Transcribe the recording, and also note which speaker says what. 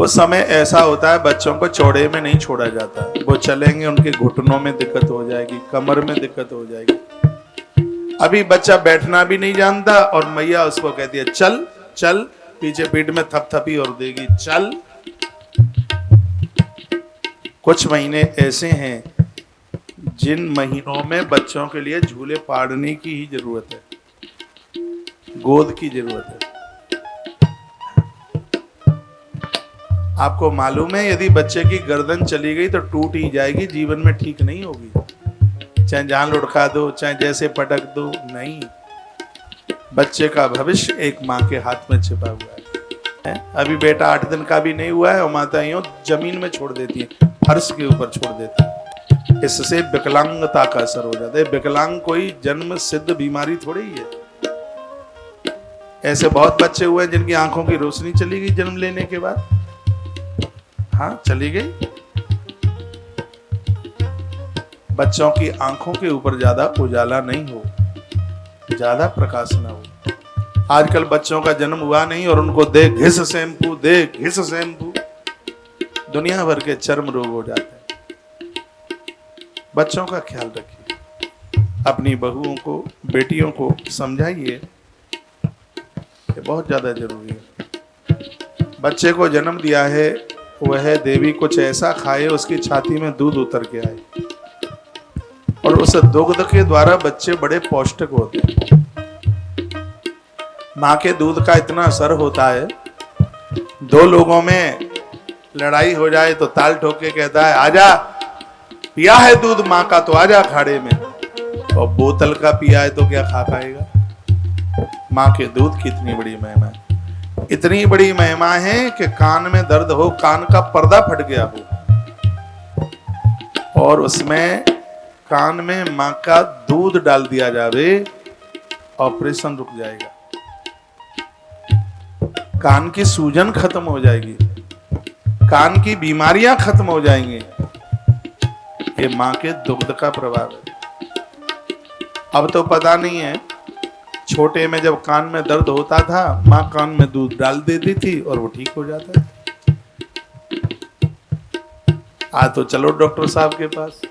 Speaker 1: वो समय ऐसा होता है बच्चों को चौड़े में नहीं छोड़ा जाता, वो चलेंगे उनके घुटनों में दिक्कत हो जाएगी, कमर में दिक्कत हो जाएगी। अभी बच्चा बैठना भी नहीं जानता और मैया उसको कहती है चल चल, पीछे पीठ में थपथपी और देगी चल। कुछ महीने ऐसे हैं जिन महीनों में बच्चों के लिए झूले पाड़ने की ही जरूरत है, गोद की जरूरत है। आपको मालूम है यदि बच्चे की गर्दन चली गई तो टूट ही जाएगी, जीवन में ठीक नहीं होगी। चाहे जान लुढ़का दो, चाहे जैसे पटक दो, नहीं। बच्चे का भविष्य एक माँ के हाथ में छिपा हुआ है। अभी बेटा 8 दिन का भी नहीं हुआ है और माता यूं जमीन में छोड़ देती है, फर्श के ऊपर छोड़ देती है। इससे विकलांगता का असर हो जाता है। विकलांग कोई जन्म सिद्ध बीमारी थोड़ी ही है। ऐसे बहुत बच्चे हुए हैं जिनकी आंखों की रोशनी चली गई जन्म लेने के बाद। हाँ, चली गई। बच्चों की आंखों के ऊपर ज्यादा उजाला नहीं हो, ज्यादा प्रकाश ना हो। आजकल बच्चों का जन्म हुआ नहीं और उनको दे घिस शैम्पू, दे घिस शैम्पू, दुनिया भर के चर्म रोग हो जाते हैं। बच्चों का ख्याल रखिए, अपनी बहुओं को, बेटियों को समझाइए, ये बहुत ज्यादा जरूरी है। बच्चे को जन्म दिया है, वह देवी कुछ ऐसा खाए उसकी छाती में दूध उतर के आए, और उस दुग्ध के द्वारा बच्चे बड़े पौष्टिक होते हैं। माँ के दूध का इतना असर होता है, 2 लोगों में लड़ाई हो जाए तो ताल ठोक के कहता है आजा, पिया है दूध माँ का तो आजा अखाड़े में, और बोतल का पिया है तो क्या खा पाएगा। माँ के दूध की इतनी बड़ी महिमा है, इतनी बड़ी महिमा है कि कान में दर्द हो, कान का पर्दा फट गया हो और उसमें कान में माँ का दूध डाल दिया जावे, ऑपरेशन रुक जाएगा, कान की सूजन खत्म हो जाएगी, कान की बीमारियां खत्म हो जाएंगी। ये माँ के दुग्ध का प्रभाव है। अब तो पता नहीं है, छोटे में जब कान में दर्द होता था माँ कान में दूध डाल देती थी और वो ठीक हो जाता था। आज तो चलो डॉक्टर साहब के पास,